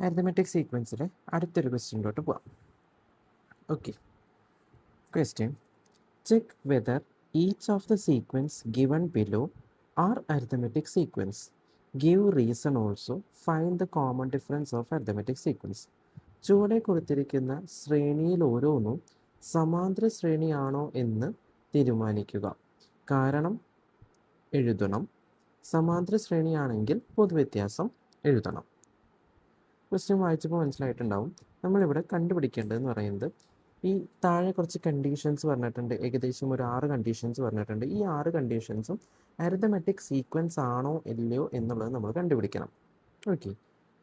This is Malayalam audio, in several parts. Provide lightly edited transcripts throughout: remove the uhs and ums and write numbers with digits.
അരിത്തമെറ്റിക് സീക്വൻസിലെ അടുത്തൊരു ക്വസ്റ്റ്യനിലോട്ട് പോവാം. Okay, question: check whether each of the sequence given below are arithmetic sequence. Give reason also. Find the common difference of arithmetic sequence. ചുവടെ കൊടുത്തിരിക്കുന്ന ശ്രേണിയിൽ ഓരോന്നും സമാന്തര ശ്രേണിയാണോ എന്ന് തീരുമാനിക്കുക. കാരണം എഴുതണം. സമാന്തര ശ്രേണിയാണെങ്കിൽ പൊതുവ്യത്യാസം എഴുതണം. ക്വസ്റ്റ്യൻ വായിച്ചപ്പോൾ മനസ്സിലായിട്ടുണ്ടാവും. നമ്മളിവിടെ കണ്ടുപിടിക്കേണ്ടതെന്ന് പറയുന്നത്, ഈ താഴെ കുറച്ച് കണ്ടീഷൻസ് പറഞ്ഞിട്ടുണ്ട്. ഏകദേശം ഒരു 6 കണ്ടീഷൻസ് പറഞ്ഞിട്ടുണ്ട്. ഈ 6 കണ്ടീഷൻസും അരിത്തമെറ്റിക് സീക്വൻസ് ആണോ ഇല്ലയോ എന്നുള്ളത് നമ്മൾ കണ്ടുപിടിക്കണം. ഓക്കെ,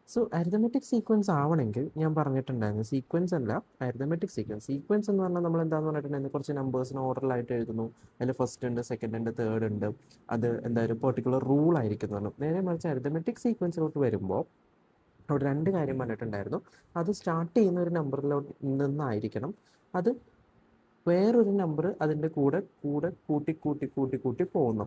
സോ അരിത്തമെറ്റിക് സീക്വൻസ് ആവണമെങ്കിൽ ഞാൻ പറഞ്ഞിട്ടുണ്ടായിരുന്നു, സീക്വൻസ് അല്ല, അരിത്തമെറ്റിക് സീക്വൻസ്. സീക്വൻസ് എന്ന് പറഞ്ഞാൽ നമ്മൾ എന്താണെന്ന് പറഞ്ഞിട്ടുണ്ടെങ്കിൽ കുറച്ച് നമ്പേഴ്സിന് ഓർഡറിലായിട്ട് എഴുതുന്നു. അതിൽ ഫസ്റ്റ് ഉണ്ട്, സെക്കൻഡ് ഉണ്ട്, തേർഡ് ഉണ്ട്. അത് എന്താ ഒരു പെർട്ടിക്കുലർ റൂൾ ആയിരിക്കും പറഞ്ഞു. നേരെ മറിച്ച് അരിത്തമെറ്റിക് സീക്വൻസിലോട്ട് വരുമ്പോൾ അവിടെ 2 കാര്യം പറഞ്ഞിട്ടുണ്ടായിരുന്നു. അത് സ്റ്റാർട്ട് ചെയ്യുന്ന ഒരു നമ്പറിലോട്ട് നിന്നായിരിക്കണം, അത് വേറൊരു നമ്പർ അതിൻ്റെ കൂടെ കൂട്ടി കൂട്ടി കൂട്ടി കൂട്ടി പോകുന്നു.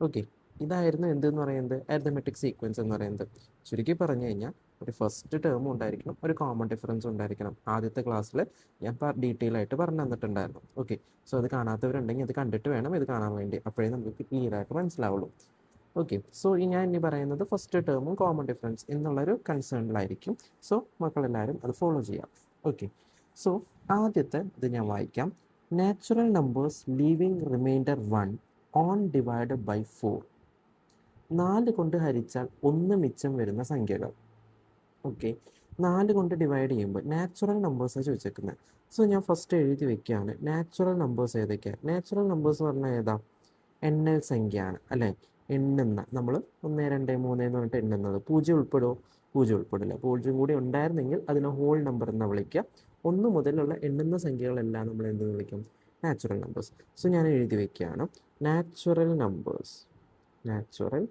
ഓക്കെ, ഇതായിരുന്നു എന്തെന്ന് പറയുന്നത്, അരിത്തമെറ്റിക് സീക്വൻസ് എന്ന് പറയുന്നത്. ചുരുക്കി പറഞ്ഞു കഴിഞ്ഞാൽ ഒരു ഫസ്റ്റ് ടേമും ഉണ്ടായിരിക്കണം, ഒരു കോമൺ ഡിഫറൻസ് ഉണ്ടായിരിക്കണം. ആദ്യത്തെ ക്ലാസ്സിൽ ഞാൻ ഡീറ്റെയിൽ ആയിട്ട് പറഞ്ഞു തന്നിട്ടുണ്ടായിരുന്നു. ഓക്കെ, സോ അത് കാണാത്തവരുണ്ടെങ്കിൽ അത് കണ്ടിട്ട് വേണം ഇത് കാണാൻ വേണ്ടി, അപ്പോഴേ നമുക്ക് ക്ലിയർ ആയിട്ട് മനസ്സിലാവുള്ളൂ. ഓക്കെ, സോ ഞാൻ ഇനി പറയുന്നത് ഫസ്റ്റ് ടേമും കോമൺ ഡിഫറൻസ് എന്നുള്ളൊരു കൺസേണിലായിരിക്കും. സോ മക്കളെല്ലാവരും അത് ഫോളോ ചെയ്യാം. ഓക്കെ, സോ ആദ്യത്തെ ഇത് ഞാൻ വായിക്കാം. Natural numbers leaving remainder 1 on divided by 4. 4 കൊണ്ട് ഹരിച്ചാൽ 1 മിച്ചം വരുന്ന സംഖ്യകൾ. ഓക്കെ, 4 കൊണ്ട് ഡിവൈഡ് ചെയ്യുമ്പോൾ നാച്ചുറൽ നമ്പേഴ്സാണ് ചോദിച്ചേക്കുന്നത്. സോ ഞാൻ ഫസ്റ്റ് എഴുതി വെക്കുകയാണ് നാച്ചുറൽ നമ്പേഴ്സ് ഏതൊക്കെയാണ്. നാച്ചുറൽ നമ്പേഴ്സ് പറഞ്ഞാൽ ഏതാ? എണ്ണൽ സംഖ്യയാണ് അല്ലേ? എണ്ണുന്ന, നമ്മൾ 1 2 3 എന്ന് പറഞ്ഞിട്ട് എണ്ണുന്നത്. 0 ഉൾപ്പെടുമോ? 0 ഉൾപ്പെടില്ല. 0 കൂടി ഉണ്ടായിരുന്നെങ്കിൽ അതിനെ ഹോൾ നമ്പർ എന്ന് വിളിക്കുക. 1 മുതലുള്ള എണ്ണുന്ന സംഖ്യകളെല്ലാം നമ്മൾ എന്തെന്ന് വിളിക്കും? Natural numbers. സോ ഞാൻ എഴുതി വെക്കുകയാണ് നാച്ചുറൽ നമ്പേഴ്സ്. നാച്ചുറൽ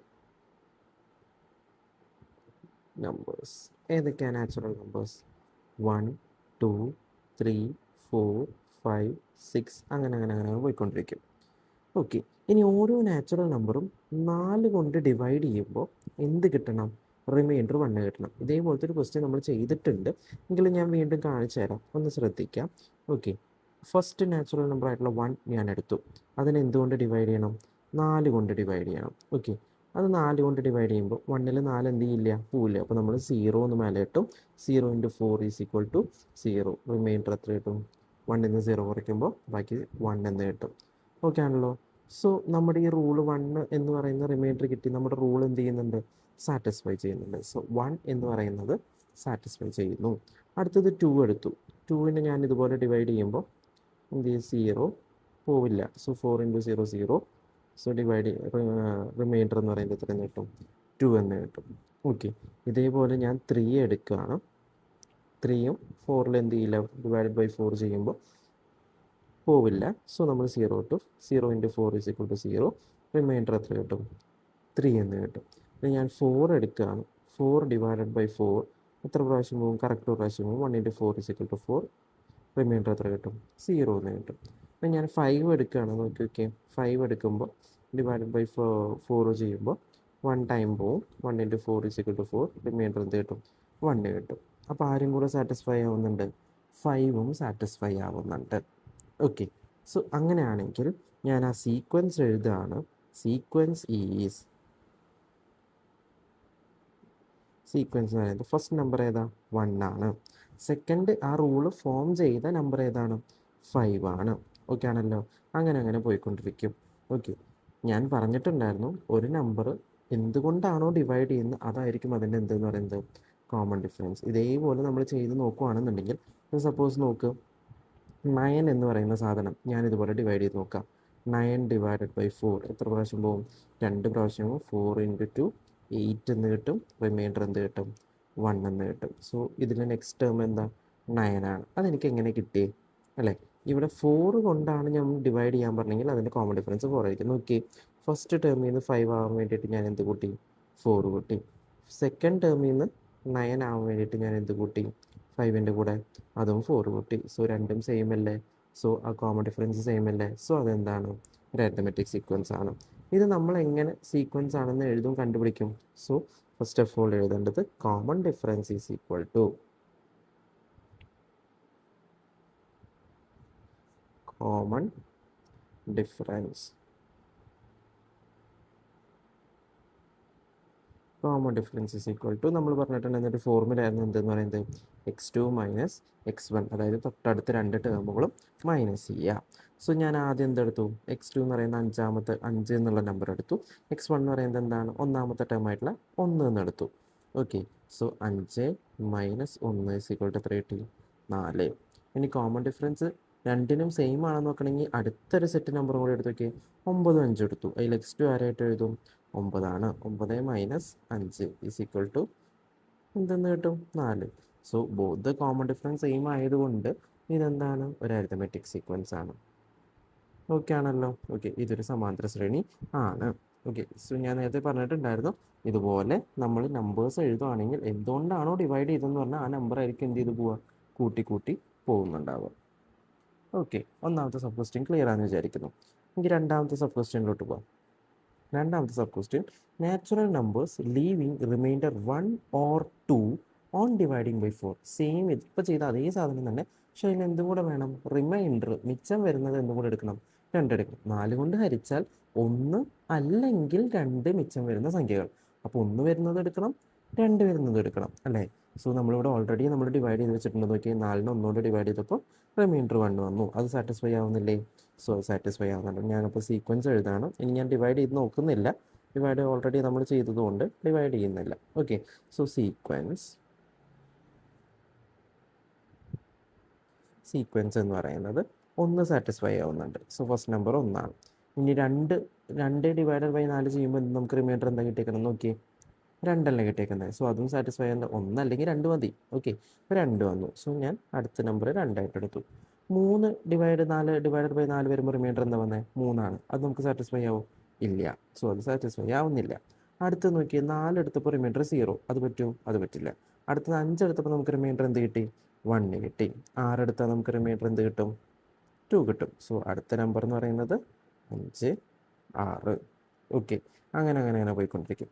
നമ്പേഴ്സ് ഏതൊക്കെയാണ് നാച്ചുറൽ നമ്പേഴ്സ്? 1 2 3 4 5 6 അങ്ങനെ പോയിക്കൊണ്ടിരിക്കും. ഓക്കെ, ഇനി ഓരോ നാച്ചുറൽ നമ്പറും 4 കൊണ്ട് ഡിവൈഡ് ചെയ്യുമ്പോൾ എന്ത് കിട്ടണം? റിമൈൻഡർ 1 കിട്ടണം. ഇതേപോലത്തെ ഒരു ക്വസ്റ്റ്യൻ നമ്മൾ ചെയ്തിട്ടുണ്ട്, എങ്കിലും ഞാൻ വീണ്ടും കാണിച്ചു തരാം, ഒന്ന് ശ്രദ്ധിക്കാം. ഓക്കെ, ഫസ്റ്റ് നാച്ചുറൽ നമ്പർ ആയിട്ടുള്ള 1 ഞാൻ എടുത്തു. അതിനെ എന്തുകൊണ്ട് ഡിവൈഡ് ചെയ്യണം? 4 കൊണ്ട് ഡിവൈഡ് ചെയ്യണം. ഓക്കെ, അത് 4 കൊണ്ട് ഡിവൈഡ് ചെയ്യുമ്പോൾ 1ൽ 4 എന്ത് ചെയ്യില്ല? പോവില്ല. അപ്പോൾ നമ്മൾ 0 എന്ന് മേലെ ഇട്ടും. 0 × 4 = 0. റിമൈൻഡർ എത്ര കിട്ടും? 1ൽ നിന്ന് 0 കുറയ്ക്കുമ്പോൾ ബാക്കി 1 എന്ന് കിട്ടും. ഓക്കെ ആണല്ലോ? സോ നമ്മുടെ ഈ റൂൾ 1 എന്ന് പറയുന്ന റിമൈൻഡർ കിട്ടി. നമ്മുടെ റൂൾ എന്ത് ചെയ്യുന്നുണ്ട്? സാറ്റിസ്ഫൈ ചെയ്യുന്നുണ്ട്. സോ 1 എന്ന് പറയുന്നത് സാറ്റിസ്ഫൈ ചെയ്യുന്നു. അടുത്തത് 2 എടുത്തു. 2നെ ഞാൻ ഇതുപോലെ ഡിവൈഡ് ചെയ്യുമ്പോൾ എന്ത് ചെയ്യും? 0 പോവില്ല. സോ 4 × 0 0. സോ ഡിവൈഡ് റിമൈൻഡർ എന്ന് പറയുന്നത് എത്ര എന്ന് കിട്ടും? 2 എന്ന് കിട്ടും. ഓക്കെ, ഇതേപോലെ ഞാൻ 3 എടുക്കുകയാണ്. 3യും 4ൽ എന്ത് ചെയ്യില്ല? ഡിവൈഡഡ് ബൈ 4 ചെയ്യുമ്പോൾ പോവില്ല. സോ നമ്മൾ 0 ഇട്ടു. 0 × 4 = 0. റിമൈൻഡർ എത്ര കിട്ടും? 3 എന്ന് കിട്ടും. ഇനി ഞാൻ 4 എടുക്കുകയാണ്. 4 ഡിവൈഡഡ് ബൈ 4 എത്ര പ്രാവശ്യം പോകും? കറക്റ്റ് പ്രാവശ്യം പോകും. 1 × 4 = 4. റിമൈൻഡർ എത്ര കിട്ടും? 0 എന്ന് കിട്ടും. ഇനി ഞാൻ 5 എടുക്കുകയാണ്. നോക്കി നോക്കിയേ, 5 എടുക്കുമ്പോൾ ഡിവൈഡഡ് ബൈ 4 ചെയ്യുമ്പോൾ 1 ടൈം പോവും. 1 × 4 = 4. റിമൈൻഡർ എന്ത് കിട്ടും? 1 കിട്ടും. അപ്പോൾ ആരും കൂടെ സാറ്റിസ്ഫൈ ആവുന്നുണ്ട്? 5ഉം സാറ്റിസ്ഫൈ ആവുന്നുണ്ട്. ഓക്കെ, സോ അങ്ങനെയാണെങ്കിൽ ഞാൻ ആ സീക്വൻസ് എഴുതുകയാണ്. സീക്വൻസ് എന്ന് പറയുന്നത് ഫസ്റ്റ് നമ്പർ ഏതാ? 1 ആണ്. സെക്കൻഡ് ആ റൂള് ഫോം ചെയ്ത നമ്പർ ഏതാണ്? 5 ആണ്. ഓക്കെ ആണല്ലോ? അങ്ങനെ പോയിക്കൊണ്ടിരിക്കും. ഓക്കെ, ഞാൻ പറഞ്ഞിട്ടുണ്ടായിരുന്നു, ഒരു നമ്പർ എന്തുകൊണ്ടാണോ ഡിവൈഡ് ചെയ്യുന്നത് അതായിരിക്കും അതിൻ്റെ എന്തെന്ന് പറയുന്നത്? Common difference. ഇതേപോലെ നമ്മൾ ചെയ്ത് നോക്കുകയാണെന്നുണ്ടെങ്കിൽ, സപ്പോസ് നോക്ക്, 9 എന്ന് പറയുന്ന സാധനം ഞാനിതുപോലെ ഡിവൈഡ് ചെയ്ത് നോക്കാം. 9 ഡിവൈഡഡ് ബൈ 4 എത്ര പ്രാവശ്യം പോകും? 2 പ്രാവശ്യം. 4 × 2 8 എന്ന് കിട്ടും. റിമൈൻഡർ എന്ത് കിട്ടും? 1 എന്ന് കിട്ടും. സോ ഇതിൽ നെക്സ്റ്റ് ടേം എന്താ? 9 ആണ്. അതെനിക്ക് എങ്ങനെ കിട്ടിയേ അല്ലേ? ഇവിടെ 4 കൊണ്ടാണ് ഞാൻ ഡിവൈഡ് ചെയ്യാൻ പറഞ്ഞെങ്കിൽ അതിൻ്റെ കോമൺ ഡിഫറൻസ് 4 ആയിരിക്കും. നോക്കി, ഫസ്റ്റ് ടേമിൽ നിന്ന് 5 ആവാൻ വേണ്ടിയിട്ട് ഞാൻ എന്ത് കൂട്ടി? 4 കൂട്ടി. സെക്കൻഡ് ടേമിൽ നിന്ന് 9 ആവാൻ വേണ്ടിയിട്ട് ഞാൻ എന്ത് കൂട്ടി? 5ൻ്റെ കൂടെ അതും 4 കൂട്ടി. സോ രണ്ടും സെയിം അല്ലേ? സോ ആ കോമൺ ഡിഫറൻസ് സെയിം അല്ലേ? സോ അതെന്താണ്? ഒരു അരിത്തമെറ്റിക് സീക്വൻസ് ആണ്. ഇത് നമ്മൾ എങ്ങനെ സീക്വൻസ് ആണെന്ന് എഴുതും കണ്ടുപിടിക്കും? സോ ഫസ്റ്റ് ഓഫ് ഓൾ എഴുതേണ്ടത് common difference is equal to common difference is equal to നമ്മൾ പറഞ്ഞിട്ടുണ്ടെങ്കിൽ ഒരു ഫോർമുല ആയിരുന്നു എന്തെന്ന് പറയുന്നത് x2 മൈനസ് x1, അതായത് തൊട്ടടുത്ത് രണ്ട് ടേമുകളും മൈനസ് ചെയ്യുക. സോ ഞാൻ ആദ്യം എന്തെടുത്തു, x2 എന്ന് പറയുന്ന 5 എന്നുള്ള നമ്പർ എടുത്തു, x1 എന്ന് പറയുന്നത് എന്താണ്, ഒന്നാമത്തെ ടേം ആയിട്ടുള്ള 1 എന്ന് എടുത്തു. Okay, so 5 minus 1 is equal to 4. ഇനി കോമൺ ഡിഫറൻസ് രണ്ടിനും സെയിം ആണെന്ന് നോക്കണമെങ്കിൽ അടുത്തൊരു സെറ്റ് നമ്പർ കൂടെ എടുത്ത് നോക്കിയേ, 9 5 എടുത്തു. അതിൽ x2 ആരായിട്ട് എഴുതും, 9 9 മൈനസ് 5 ഈസ് ഈക്വൽ ടു എന്തെന്ന് കിട്ടും, 4. So both the common difference same ആയതുകൊണ്ട് ഇതെന്താണ്, ഒരു അരിത്തമെറ്റിക് സീക്വൻസ് ആണ്. ഓക്കെ ആണല്ലോ. ഓക്കെ, ഇതൊരു സമാന്തര ശ്രേണി ആണ്. ഓക്കെ, സോ ഞാൻ നേരത്തെ പറഞ്ഞിട്ടുണ്ടായിരുന്നു, ഇതുപോലെ നമ്മൾ നമ്പേഴ്സ് എഴുതുകയാണെങ്കിൽ എന്തുകൊണ്ടാണോ ഡിവൈഡ് ചെയ്തതെന്ന് പറഞ്ഞാൽ ആ നമ്പർ ആയിരിക്കും എന്ത് ചെയ്ത് പോവുക, കൂട്ടി കൂട്ടി പോകുന്നുണ്ടാവുക. ഓക്കെ, ഒന്നാമത്തെ സബ് ക്വസ്റ്റ്യൻ ക്ലിയർ ആണെന്ന് വിചാരിക്കുന്നു. എനിക്ക് രണ്ടാമത്തെ സബ് ക്വസ്റ്റ്യനിലോട്ട് പോകാം. രണ്ടാമത്തെ sub question, natural numbers leaving remainder 1 or 2 on dividing by 4. Same ഇപ്പോൾ ചെയ്ത അതേ സാധനം തന്നെ, പക്ഷേ അതിന് എന്തും കൂടെ വേണം, റിമൈൻഡർ മിച്ചം വരുന്നത് എന്തും കൂടെ എടുക്കണം, 2 എടുക്കണം. 4 കൊണ്ട് ഹരിച്ചാൽ 1 അല്ലെങ്കിൽ 2 മിച്ചം വരുന്ന സംഖ്യകൾ. അപ്പോൾ 1 വരുന്നത് എടുക്കണം, 2 വരുന്നത് എടുക്കണം അല്ലേ. സോ നമ്മളിവിടെ ഓൾറെഡി നമ്മൾ ഡിവൈഡ് ചെയ്ത് വെച്ചിട്ടുണ്ട്. നോക്കി, 4നെ 1 കൊണ്ട് ഡിവൈഡ് ചെയ്തപ്പോൾ റിമൈൻഡർ 1 വന്നു. അത് സാറ്റിസ്ഫൈ ആവുന്നില്ലേ? സോ സാറ്റിസ്ഫൈ ആവുന്നുണ്ട്. ഞാനപ്പോൾ സീക്വൻസ് എഴുതാണ്. ഇനി ഞാൻ ഡിവൈഡ് ചെയ്ത് നോക്കുന്നില്ല, ഡിവൈഡ് ഓൾറെഡി നമ്മൾ ചെയ്തതുകൊണ്ട് ഡിവൈഡ് ചെയ്യുന്നില്ല. ഓക്കെ, സോ സീക്വൻസ് എന്ന് പറയുന്നത് 1 സാറ്റിസ്ഫൈ ആവുന്നുണ്ട്. സോ ഫസ്റ്റ് നമ്പർ 1 ഇനി 2 ഡിവൈഡഡ് ബൈ 4 ചെയ്യുമ്പോൾ നമുക്ക് റിമൈൻഡർ എന്താ കിട്ടിയേക്കണം, നോക്കിയേ, 2 കിട്ടിയേക്കുന്നത്. സോ അതും സാറ്റിസ്ഫൈ ആവുന്ന 1 അല്ലെങ്കിൽ 2 മതി. ഓക്കെ, ഇപ്പോൾ 2 വന്നു. സോ ഞാൻ അടുത്ത നമ്പർ 2 ആയിട്ട് എടുത്തു. 4 ഡിവൈഡഡ് ബൈ 4 വരുമ്പോൾ റിമൈൻഡർ എന്താ വന്നത്, 3. അത് നമുക്ക് സാറ്റിസ്ഫൈ ആവും, ഇല്ല. സോ അത് സാറ്റിസ്ഫൈ ആവുന്നില്ല. അടുത്ത് നോക്കിയാൽ 4 എടുത്തപ്പോൾ റിമൈൻഡർ 0, അത് പറ്റുമോ, അത് പറ്റില്ല. അടുത്തത് 5 എടുത്തപ്പോൾ നമുക്ക് റിമൈൻഡർ എന്ത് കിട്ടി, 1 കിട്ടി. 6 എടുത്താൽ നമുക്ക് റിമൈൻഡർ എന്ത് കിട്ടും, 2 കിട്ടും. സോ അടുത്ത നമ്പർ എന്ന് പറയുന്നത് 5 6. ഓക്കെ, അങ്ങനെ പോയിക്കൊണ്ടിരിക്കും.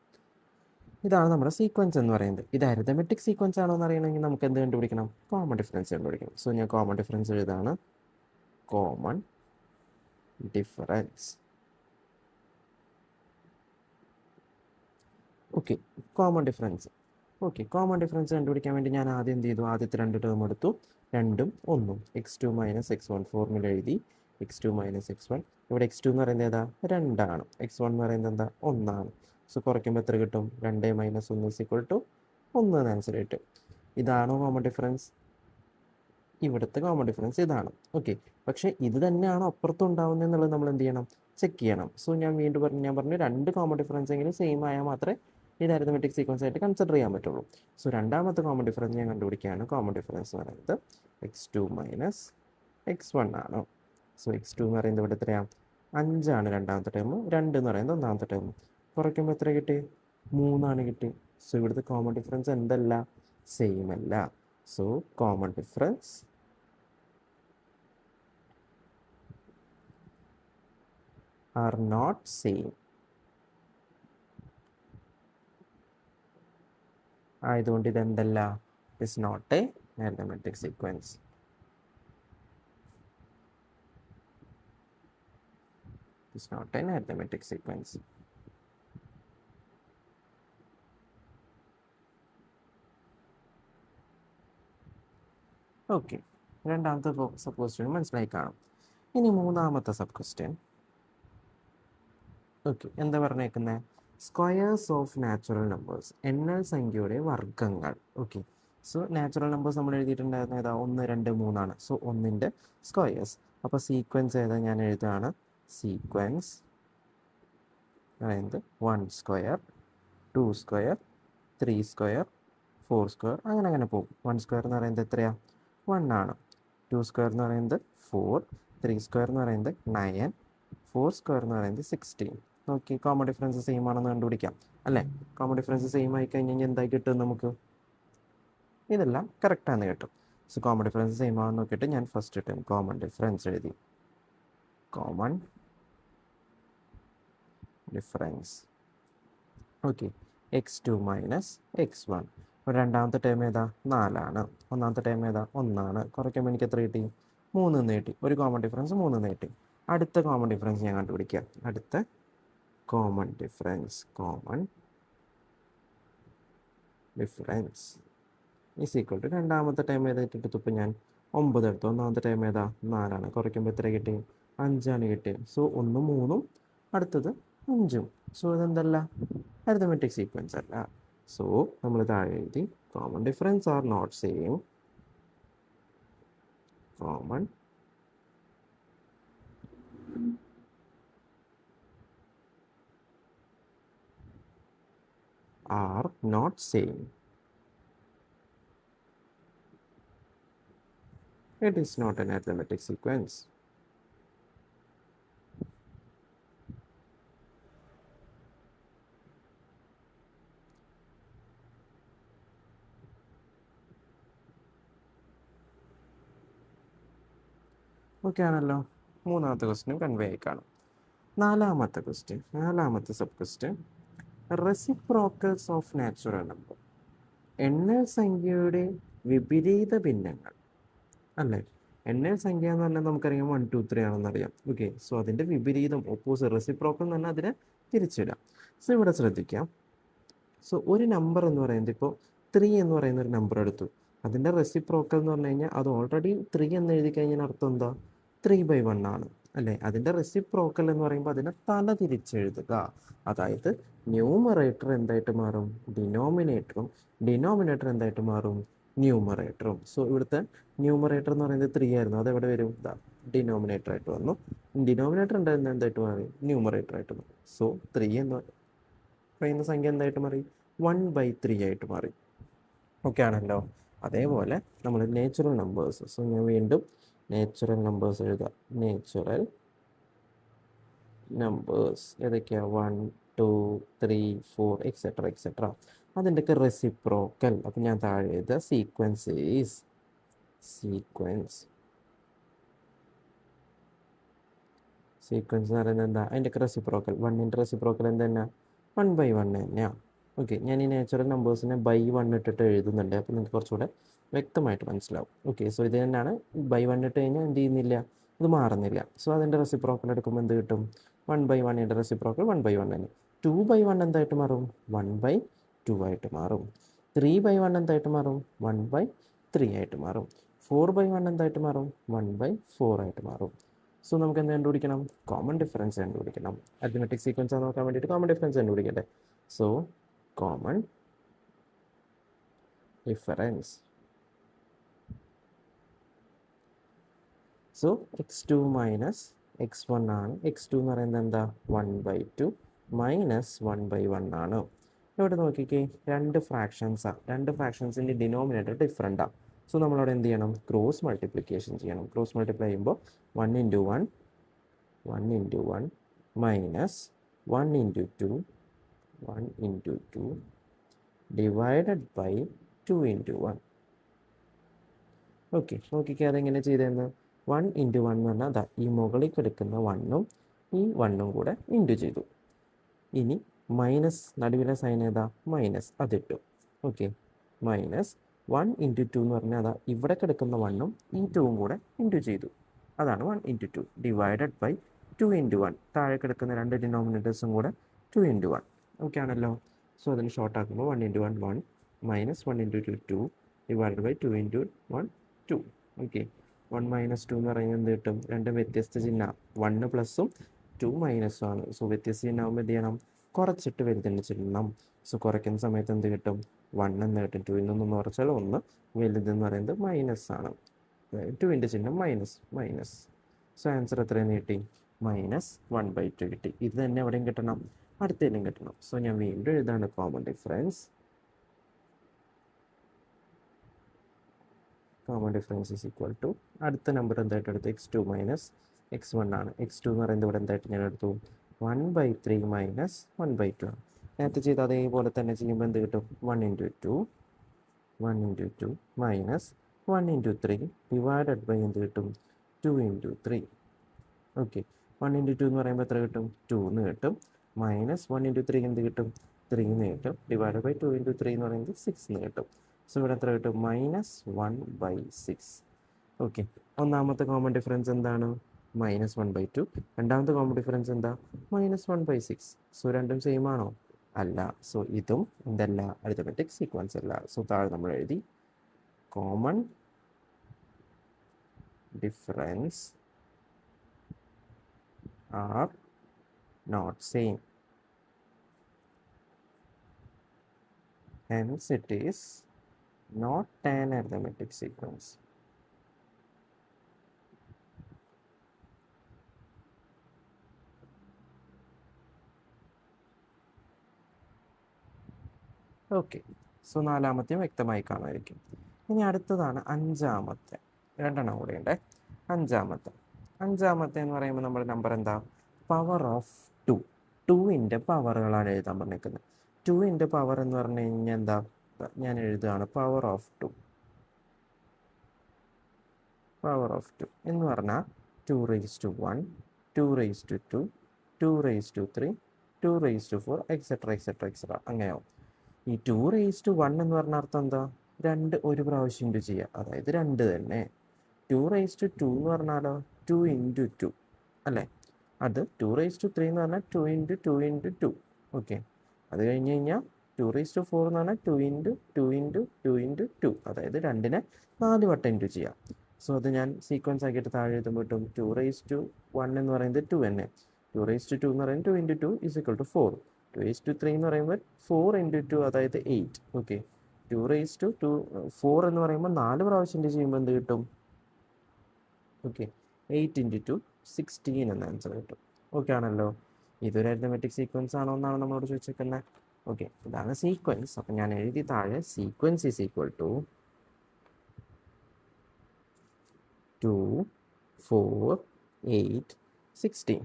ഇതാണ് നമ്മുടെ സീക്വൻസ് എന്ന് പറയുന്നത്. ഇത് അരിതമെറ്റിക് സീക്വൻസ് ആണോ എന്ന് അറിയണമെങ്കിൽ നമുക്ക് എന്ത് കണ്ടുപിടിക്കണം, കോമൺ ഡിഫറൻസ് കണ്ടുപിടിക്കണം. സോ ഞാൻ കോമൺ ഡിഫറൻസ് എഴുതാണ്, common difference. Okay, common difference. Okay, common difference കണ്ടുപിടിക്കാൻ വേണ്ടി ഞാൻ ആദ്യം എന്ത് ചെയ്തു, ആദ്യത്തെ 2 ടേം എടുത്തു, 2ഉം 1ഉം, x2 മൈനസ് x1 ഫോർമുല എഴുതി. x2 മൈനസ് x1, ഇവിടെ x2 എന്ന് പറയുന്നത് ഏതാ, 2 x1 എന്ന് പറയുന്നത് എന്താ, 1. സോ കുറയ്ക്കുമ്പോൾ എത്ര കിട്ടും, 2 മൈനസ് 1 ഈസ് ഈക്വൽ ടു 1 എന്ന് ആൻസർ കിട്ടും. ഇതാണോ കോമൺ ഡിഫറൻസ്? ഇവിടുത്തെ കോമൺ ഡിഫറൻസ് ഇതാണ്. ഓക്കെ, പക്ഷേ ഇത് തന്നെയാണോ അപ്പുറത്തും ഉണ്ടാവുന്നത് എന്നുള്ളത് നമ്മൾ എന്ത് ചെയ്യണം, ചെക്ക് ചെയ്യണം. സോ ഞാൻ വീണ്ടും പറഞ്ഞു 2 കോമൺ ഡിഫറൻസ് എങ്കിലും സെയിം ആയാൽ മാത്രമേ ഇത് അരിതമെറ്റിക് സീക്വൻസ് ആയിട്ട് കൺസിഡർ ചെയ്യാൻ പറ്റുള്ളൂ. സോ രണ്ടാമത്തെ കോമൺ ഡിഫറൻസ് ഞാൻ കണ്ടുപിടിക്കുകയാണ്. കോമൺ ഡിഫറൻസ് എന്ന് പറയുന്നത് x2 മൈനസ് x1 ആണ്. സോ x2 എന്ന് പറയുന്നത് ഇവിടെ എത്രയാണ്, 5 രണ്ടാമത്തെ ടേം, 2 എന്ന് പറയുന്നത് ഒന്നാമത്തെ ടേം. കുറയ്ക്കുമ്പോൾ എത്ര കിട്ടി, 3 കിട്ടി. സോ ഇവിടുത്തെ കോമൺ ഡിഫറൻസ് എന്തല്ല, സെയിം അല്ല. So common difference are not same. ആയതുകൊണ്ട് ഇതെന്തല്ല, is not a arithmetic sequence. Is not an arithmetic sequence. Okay, രണ്ടാമത്തെ സബ് ക്വസ്റ്റ്യൻ മനസ്സിലായി കാണും. ഇനി മൂന്നാമത്തെ സബ് ക്വസ്റ്റ്യൻ. ഓക്കെ, എന്താ പറഞ്ഞേക്കുന്നത്, സ്ക്വയേഴ്സ് ഓഫ് നാച്ചുറൽ നമ്പേഴ്സ്, എണ്ണൽ സംഖ്യയുടെ വർഗ്ഗങ്ങൾ. ഓക്കെ, സോ നാച്ചുറൽ നമ്പേഴ്സ് നമ്മൾ എഴുതിയിട്ടുണ്ടായിരുന്ന ഏതാ, 1 2 3. സോ 1ൻ്റെ സ്ക്വയേഴ്സ്. അപ്പോൾ സീക്വൻസ് ഏതാ, ഞാൻ എഴുതുകയാണ്, സീക്വൻസ് അതായത് 1 സ്ക്വയർ 2 സ്ക്വയർ 3 സ്ക്വയർ 4 സ്ക്വയർ അങ്ങനെ പോകും. 1 സ്ക്വയർ എന്ന് പറയുന്നത് എത്രയാണ്, 1. 2 സ്ക്വയർ എന്ന് പറയുന്നത് 4, 3 സ്ക്വയർ എന്ന് പറയുന്നത് 9, 4 സ്ക്വയർ എന്ന് പറയുന്നത് 16. നോക്കി, കോമൺ ഡിഫറൻസ് സെയിം ആണെന്ന് കണ്ടുപിടിക്കാം അല്ലേ. കോമൺ ഡിഫറൻസ് സെയിം ആയി കഴിഞ്ഞാൽ എന്തായി കിട്ടും നമുക്ക്, ഇതെല്ലാം കറക്റ്റാണെന്ന് കിട്ടും. സോ കോമൺ ഡിഫറൻസ് സെയിം ആണെന്ന് നോക്കിയിട്ട് ഞാൻ ഫസ്റ്റ് ടൈം കോമൺ ഡിഫറൻസ് എഴുതി, common difference. Okay, x two minus x one. രണ്ടാമത്തെ ടൈം ഏതാ? 4 ആണ്. ഒന്നാമത്തെ ടൈം ഏതാ? 1 ആണ്. കുറയ്ക്കുമ്പോൾ എനിക്ക് എത്ര കിട്ടി? 3 എന്ന് കിട്ടി. ഒരു കോമൺ ഡിഫറൻസ് 3 എന്ന് കിട്ടി. അടുത്ത കോമൺ ഡിഫറൻസ് ഞാൻ കണ്ടുപിടിക്കാം. അടുത്ത common difference is equal to രണ്ടാമത്തെ ടൈം ഏതാ എടുത്തു? ഇപ്പം ഞാൻ 9 എടുത്തു. ഒന്നാമത്തെ ടൈം ഏതാ? 4 ആണ്. കുറയ്ക്കുമ്പോൾ എത്ര കിട്ടി? 5 ആണ് കിട്ടിയത്. സോ 1 3 അടുത്തത് 5. സോ ഇതെന്തല്ല? അരിത്തമെറ്റിക് സീക്വൻസ് അല്ല. സോ നമ്മൾ താഴെ എഴുതി common difference are not same. Common are not same. It is not an arithmetic sequence. Okay ആണല്ലോ. മൂന്നാമത്തെ ക്വസ്റ്റ്യൻ കൺവേ ആയി കാണും. നാലാമത്തെ sub question reciprocals of natural number. എണ്ണൽ സംഖ്യയുടെ വിപരീത ഭിന്നങ്ങൾ അല്ലേ? എണ്ണൽ സംഖ്യ എന്ന് പറഞ്ഞാൽ നമുക്കറിയാം 1 2 3 ആണെന്നറിയാം. ഓക്കെ, സോ അതിൻ്റെ വിപരീതം ഓപ്പോസിറ്റ് റെസിപ്രോക്കൽ എന്ന് പറഞ്ഞാൽ അതിനെ തിരിച്ചിടാം. സോ ഇവിടെ ശ്രദ്ധിക്കാം. സോ ഒരു നമ്പർ എന്ന് പറയുന്നത് ഇപ്പോൾ 3 എന്ന് പറയുന്ന ഒരു നമ്പർ എടുത്തു. അതിൻ്റെ റെസിപ്രോക്കൽ എന്ന് പറഞ്ഞു കഴിഞ്ഞാൽ അത് ഓൾറെഡി 3 എന്ന് എഴുതി കഴിഞ്ഞാൽ അർത്ഥം എന്താ? 3/1 ആണ് അല്ലേ? അതിൻ്റെ റെസിപ്രോക്കൽ എന്ന് പറയുമ്പോൾ അതിനെ തല തിരിച്ചെഴുതുക. അതായത് ന്യൂമറേറ്റർ എന്തായിട്ട് മാറും? ഡിനോമിനേറ്ററും ഡിനോമിനേറ്റർ എന്തായിട്ട് മാറും? ന്യൂമറേറ്ററും. സോ ഇവിടുത്തെ ന്യൂമറേറ്റർ എന്ന് പറയുന്നത് 3 ആയിരുന്നു. അതെവിടെ വരും? ഡിനോമിനേറ്റർ ആയിട്ട് വന്നു. ഡിനോമിനേറ്റർ ഉണ്ടായിരുന്ന എന്തായിട്ട് മാറി? ന്യൂമറേറ്റർ ആയിട്ട് മാറി. സോ 3 എന്ന് പറയുന്ന സംഖ്യ എന്തായിട്ട് മാറി? 1/3 ആയിട്ട് മാറി. ഓക്കെ ആണല്ലോ. അതേപോലെ നമ്മൾ നേച്ചുറൽ നമ്പേഴ്സ്. സോ ഞാൻ വീണ്ടും നേച്ചുറൽ നമ്പേഴ്സ് എഴുതാം. നേച്ചുറൽ നമ്പേഴ്സ് ഏതൊക്കെയാണ്? 1 2 3 4 എക്സെട്ര. അതിൻ്റെയൊക്കെ റെസിപ്രോക്കൽ. അപ്പം ഞാൻ താഴെ എഴുതുക സീക്വൻസ് എന്ന് പറയുന്നത് എന്താ? അതിൻ്റെയൊക്കെ റെസിപ്രോക്കൽ 1ൻ്റെ റെസിപ്രോക്കൽ എന്തെന്നാ? 1/1 തന്നെയാണ്. ഓക്കെ, ഞാൻ ഈ നാച്ചുറൽ നമ്പേഴ്സിനെ ബൈ 1 ഇട്ടിട്ട് എഴുതുന്നുണ്ട്. അപ്പോൾ നിങ്ങൾക്ക് കുറച്ചുകൂടെ വ്യക്തമായിട്ട് മനസ്സിലാവും. ഓക്കെ, സോ ഇത് തന്നെയാണ്. ബൈ 1 ഇട്ട് കഴിഞ്ഞാൽ എന്ത് ചെയ്യുന്നില്ല? ഇത് മാറുന്നില്ല. സോ അതിൻ്റെ റെസിപ്രോക്കൽ എടുക്കുമ്പോൾ എന്ത് കിട്ടും? 1/1ൻ്റെ റെസിപ്രോക്കൽ 1/1 തന്നെ. 2/1 എന്തായിട്ട് മാറും? 1/2 ആയിട്ട് മാറും. 3/1 എന്തായിട്ട് മാറും? 1/3 ആയിട്ട് മാറും. 4/1 എന്തായിട്ട് മാറും? 1/4 ആയിട്ട് മാറും. സോ നമുക്ക് എന്ത് കണ്ടുപിടിക്കണം? കോമൺ ഡിഫറൻസ് കണ്ടുപിടിക്കണം. അരിത്മെറ്റിക് സീക്വൻസ് നോക്കാൻ വേണ്ടിയിട്ട് കോമൺ ഡിഫറൻസ് കണ്ടുപിടിക്കട്ടെ. So common difference. So x2 minus x1 ആണ്. x2 എന്ന് പറയുന്നത് എന്താ? 1/2 മൈനസ് 1/1 ആണ്. ഇവിടെ നോക്കിക്കേ, രണ്ട് ഫ്രാക്ഷൻസാണ്. രണ്ട് ഫ്രാക്ഷൻസിൻ്റെ ഡിനോമിനേറ്റർ ഡിഫറെൻറ്റാണ്. സോ നമ്മളവിടെ എന്ത് ചെയ്യണം? ക്രോസ് മൾട്ടിപ്ലിക്കേഷൻ ചെയ്യണം. ക്രോസ് മൾട്ടിപ്ലൈ ചെയ്യുമ്പോൾ 1 × 1 മൈനസ് 1 × 2 ഡിവൈഡഡ് ബൈ 2 × 1. ഓക്കെ, നോക്കിക്കേ അതെങ്ങനെ ചെയ്തതെന്ന്. 1 × 1 എന്ന് പറഞ്ഞാൽ അതാ ഈ മുകളിൽ കിടക്കുന്ന 1ഉം ഈ 1ഉം കൂടെ ഇൻറ്റു ചെയ്തു. ഇനി മൈനസ് നടുവിലെ സൈൻ ഏതാ? മൈനസ്, അതിട്ടു. ഓക്കെ, മൈനസ് 1 × 2 എന്ന് പറഞ്ഞാൽ അതാ ഇവിടെ കിടക്കുന്ന 1ഉം ഈ 2ഉം കൂടെ ഇൻറ്റു ചെയ്തു. അതാണ് 1 × 2 ഡിവൈഡഡ് ബൈ 2 × 1. താഴെ കിടക്കുന്ന രണ്ട് ഡിനോമിനേറ്റേഴ്സും കൂടെ 2 × 1. ഓക്കെ ആണല്ലോ. സോ അതിന് ഷോർട്ട് ആക്കുമ്പോൾ 1 × 1 1 minus 1 × 2 2 divided by 2 × 1 2. Okay, 1 minus 2 എന്ന് പറയുന്നത് എന്ത് കിട്ടും? രണ്ട് വ്യത്യസ്ത ചിഹ്നം, 1 പ്ലസും 2 മൈനസും ആണ്. സോ വ്യത്യസ്ത ചിഹ്നമാകുമ്പോൾ എന്ത് ചെയ്യണം? കുറച്ചിട്ട് വലുതിൻ്റെ ചിഹ്നം. സോ കുറയ്ക്കുന്ന സമയത്ത് എന്ത് കിട്ടും? 1 എന്ന് കിട്ടും. 2ൽ നിന്നൊന്ന് കുറച്ചാൽ 1. വലുതെന്ന് പറയുന്നത് മൈനസ് ആണ്. 2ൻ്റെ ചിഹ്നം മൈനസ്. സോ ആൻസർ എത്രയെന്ന് കിട്ടി? -1/2 കിട്ടി. ഇത് തന്നെ എവിടെയും കിട്ടണം, അടുത്തേലും കിട്ടണം. സോ ഞാൻ വീണ്ടും എഴുതാണ് common difference. Common difference is equal to അടുത്ത നമ്പർ എന്തായിട്ട് എടുത്തു? x2 മൈനസ് x1 ആണ്. x2 എന്ന് പറയുന്നത് ഇവിടെ എന്തായിട്ട് ഞാൻ എടുത്തു? 1/3 മൈനസ് 1/2 ആണ്. നേരത്തെ ചെയ്ത് അതേപോലെ തന്നെ ചെയ്യുമ്പോൾ എന്ത് കിട്ടും? 1 × 2 മൈനസ് 1 × 3 ഡിവൈഡഡ് ബൈ എന്ത് കിട്ടും? 2 × 3. ഓക്കെ, 1 × 2 എന്ന് പറയുമ്പോൾ എത്ര കിട്ടും? 2 എന്ന് കിട്ടും. മൈനസ് 1 × 3 എന്ത് കിട്ടും? 3 എന്ന് കിട്ടും. ഡിവൈഡ് ബൈ 2 ഇൻറ്റു 3 എന്ന് പറയുന്നത് 6 എന്ന് കിട്ടും. സോ ഇവിടെ എത്ര കിട്ടും? -1/6. ഓക്കെ, ഒന്നാമത്തെ കോമൺ ഡിഫറൻസ് എന്താണ്? -1/2. രണ്ടാമത്തെ കോമൺ ഡിഫറൻസ് എന്താ? -1/6. സോ രണ്ടും സെയിം ആണോ? അല്ല. സോ ഇതും എന്തല്ല? അരിത്തമെറ്റിക് സീക്വൻസ് അല്ല. സോ താഴെ നമ്മൾ എഴുതി common difference are not same. Hence it is not an arithmetic sequence. Okay, so നാലാമത്തെയും വ്യക്തമായി കാണുമായിരിക്കും. ഇനി അടുത്തതാണ് അഞ്ചാമത്തെ. രണ്ടെണ്ണം കൂടെ ഉണ്ട്. അഞ്ചാമത്തെ എന്ന് പറയുമ്പോൾ നമ്മുടെ നമ്പർ എന്താ? Power of 2. 2ൻ്റെ പവറുകളാണ് എഴുതാൻ പറഞ്ഞിരിക്കുന്നത്. 2ൻ്റെ പവർ എന്ന് പറഞ്ഞു കഴിഞ്ഞാൽ എന്താ? ഞാൻ എഴുതുകയാണ് പവർ ഓഫ് 2. പവർ ഓഫ് 2 എന്ന് പറഞ്ഞാൽ 2^1, 2^2, 2^3, 2^4 എക്സെട്ര അങ്ങനെയാവും. ഈ 2^1 എന്ന് പറഞ്ഞ അർത്ഥം എന്താ? 2 ഒരു പ്രാവശ്യം ഇൻറ്റു ചെയ്യുക, അതായത് 2 തന്നെ. 2^2 എന്ന് പറഞ്ഞാലോ 2 × 2 അല്ലേ? അത് 2^3 എന്ന് പറഞ്ഞാൽ 2 × 2 × 2. ഓക്കെ, അത് കഴിഞ്ഞ് കഴിഞ്ഞാൽ 2^4 എന്ന് പറഞ്ഞാൽ 2 × 2 × 2 × 2, അതായത് 2നെ 4 വട്ടം ഇൻറ്റു ചെയ്യാം. സോ അത് ഞാൻ സീക്വൻസ് ആക്കിയിട്ട് താഴെ എഴുതുമ്പോൾ 2^1 എന്ന് പറയുന്നത് 2 തന്നെ. 2^2 എന്ന് പറയുന്നത് 2 × 2 = 4. 2^3 എന്ന് പറയുമ്പോൾ 4 × 2, അതായത് 8. ഓക്കെ, 4 എന്ന് പറയുമ്പോൾ 4 പ്രാവശ്യം ഇൻറ്റു ചെയ്യുമ്പോൾ എന്ത് കിട്ടും? ഓക്കെ, 8 × 2 16 എന്ന ആൻസർ കിട്ടും. ഓക്കെ ആണല്ലോ? ഇതൊരു അരിത്തമെറ്റിക് സീക്വൻസ് ആണോ എന്നാണ് നമ്മളോട് ചോദിച്ചേക്കുന്നത്. ഓക്കെ, ഇതാണ് സീക്വൻസ്. അപ്പം ഞാൻ എഴുതി താഴെ സീക്വൻസ് = 2, 4, 8, 16.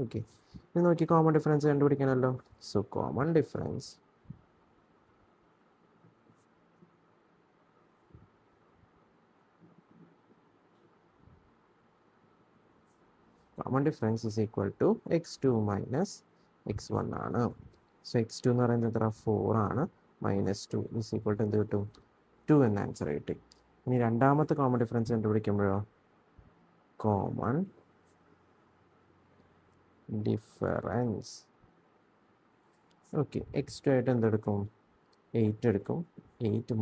ഓക്കെ, ഇത് നോക്കി കോമൺ ഡിഫറൻസ് കണ്ടുപിടിക്കണമല്ലോ. So common difference is x2 - x1 ആണ്. സോ x2 എന്ന് പറയുന്നത് എത്ര? 4 ആണ്. -2 = എന്ത് കിട്ടും? 2 എന്ന ആൻസർ കിട്ടി. ഇനി രണ്ടാമത്തെ കോമൺ ഡിഫറൻസ് കണ്ടുപിടിക്കുമ്പോഴോ കോമൺ ഡിഫറൻസ് ഓക്കെ, x2 ആയിട്ട് എന്തെടുക്കും? 8 എടുക്കും. 8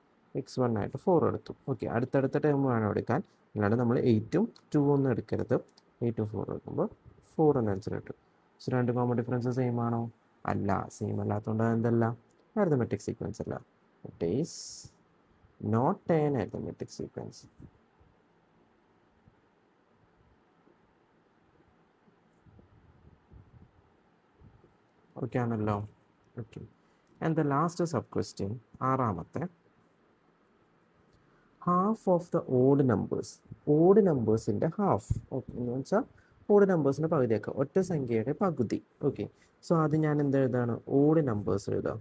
- x1 ആയിട്ട് 4 എടുത്തു. ഓക്കെ, അടുത്തടുത്ത ടേം വേണം എടുക്കാൻ, അല്ലാണ്ട് നമ്മൾ 8ഉം 2 ഒന്നും എടുക്കരുത്. 8ഉം 4 എടുക്കുമ്പോൾ 4 എന്ന ആൻസർ കിട്ടും. സോ രണ്ട് കോമൺ ഡിഫറൻസ് സെയിം ആണോ? അല്ല. സെയിം അല്ലാത്തതുകൊണ്ട് എന്തല്ല? അരിത്തമെറ്റിക് സീക്വൻസ് അല്ല. It is not an arithmetic sequence. Okay ആണല്ലോ? Okay, and the last sub question, ആറാമത്തെ. Half of the odd numbers. Odd നമ്പേഴ്സിൻ്റെ ഹാഫ് എന്ന് വെച്ചാൽ ഓഡ് നമ്പേഴ്സിൻ്റെ പകുതിയൊക്കെ, ഒറ്റ സംഖ്യയുടെ പകുതി. ഓക്കെ, സോ അത് ഞാൻ എന്തെഴുതാണ്? ഓഡ് നമ്പേഴ്സ് എഴുതാം.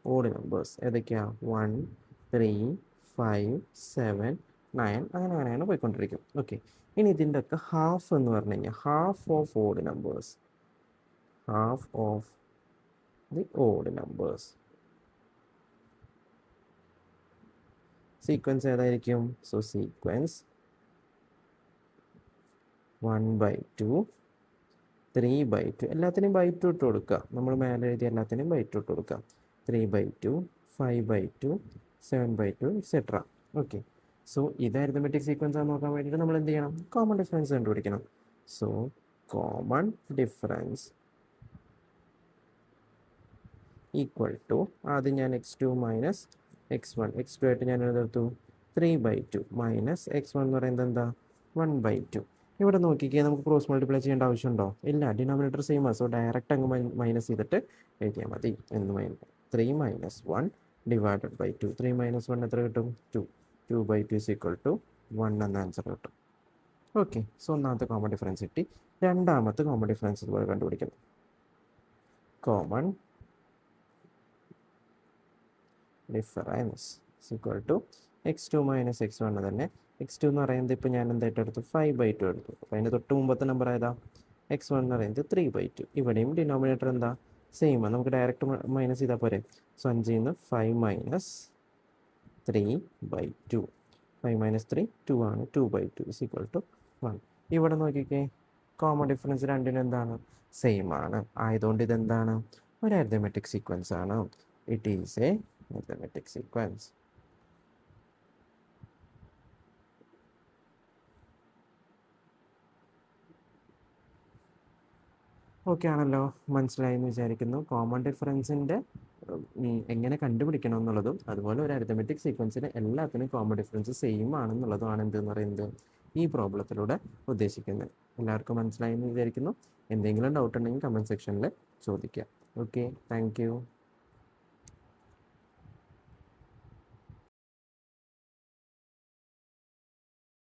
ഓഡ് നമ്പേഴ്സ് ഏതൊക്കെയാണ്? 1, 3, 5, 7, 9 അങ്ങനെയാണ് പോയിക്കൊണ്ടിരിക്കും. ഓക്കെ, ഇനി ഇതിൻ്റെ ഒക്കെ ഹാഫ് എന്ന് പറഞ്ഞു കഴിഞ്ഞാൽ half of odd numbers, half of the odd numbers sequence ഏതായിരിക്കും? സോ സീക്വൻസ് 1/2, 3/2, എല്ലാത്തിനും ബൈ 2 ഇട്ട് കൊടുക്കുക. നമ്മൾ മേലെ എഴുതിയ എല്ലാത്തിനും ബൈ 2 ഇട്ട് കൊടുക്കുക. 3/2, 5/2, 7/2 എക്സെട്ര. ഓക്കെ, സോ ഇത് അരിത്തമെറ്റിക് സീക്വൻസ് ആണ് നോക്കാൻ വേണ്ടിയിട്ട് നമ്മൾ എന്ത് ചെയ്യണം? കോമൺ ഡിഫറൻസ് കണ്ടുപിടിക്കണം. സോ കോമൺ ഡിഫറൻസ് = ആദ്യം ഞാൻ x2 - x1, x2 ആയിട്ട് ഞാൻ എഴുതെടുത്തു 3/2 -x1 എന്ന് പറയുന്നത് എന്താ? 1/2. ഇവിടെ നോക്കിക്കേ, നമുക്ക് ക്രോസ് മൾട്ടിപ്ലൈ ചെയ്യേണ്ട ആവശ്യമുണ്ടോ? ഇല്ല, ഡിനോമിനേറ്റർ സെയിം ആണ്. സോ ഡയറക്റ്റ് അങ്ങ് മൈനസ് ചെയ്തിട്ട് എഴുതിയാൽ മതി. 3 - 1 ഡിവൈഡഡ് ബൈ 2. 3 - 1 എത്ര കിട്ടും? 2. 2/2 = 1 എന്ന ആൻസർ കിട്ടും. ഓക്കെ, സോ ഒന്നാമത്തെ കോമൺ ഡിഫറൻസ് കിട്ടി. രണ്ടാമത്തെ കോമൺ ഡിഫറൻസ് ഇതുപോലെ കണ്ടുപിടിക്കണം. കോമൺ ഡിഫറൻസ് x2 - x1 തന്നെ. x2 എന്ന് പറയുന്നത് ഇപ്പോൾ ഞാൻ എന്തായിട്ട് എടുത്തു? 5/2 എടുത്തു. അപ്പോൾ അതിൻ്റെ തൊട്ട് മുമ്പത്തെ നമ്പർ ഏതാ? x1 എന്ന് പറയുന്നത് 3/2. ഇവിടെയും ഡിനോമിനേറ്റർ എന്താ സെയിം ആണ്, നമുക്ക് ഡയറക്റ്റ് മൈനസ് ചെയ്താൽ പോരെ. So 5 5 minus 3/2. 5 മൈനസ് 3 2 ആണ്. 2/2 ഇസ് ഈക്വൽ ടു 1. ഇവിടെ നോക്കിക്കേ, കോമൺ ഡിഫറൻസ് രണ്ടിനും എന്താണ് സെയിം ആണ്. ആയതുകൊണ്ട് ഇതെന്താണ് ഒരു അരിത്തമെറ്റിക് സീക്വൻസ് ആണ്. It is A arithmetic sequence. Okay ആണല്ലോ, മനസ്സിലായി എന്ന് വിചാരിക്കുന്നു. കോമൺ ഡിഫറൻസിൻ്റെ എങ്ങനെ കണ്ടുപിടിക്കണം എന്നുള്ളതും അതുപോലെ ഒരു അരിത്തമെറ്റിക് സീക്വൻസിന് എല്ലാത്തിനും കോമൺ ഡിഫറൻസ് സെയിം ആണെന്നുള്ളതുമാണ് എന്തെന്ന് പറയുന്നത് ഈ പ്രോബ്ലത്തിലൂടെ ഉദ്ദേശിക്കുന്നത്. എല്ലാവർക്കും മനസ്സിലായി എന്ന് വിചാരിക്കുന്നു. എന്തെങ്കിലും ഡൗട്ട് ഉണ്ടെങ്കിൽ കമൻറ്റ് സെക്ഷനിൽ ചോദിക്കുക. Okay, thank you.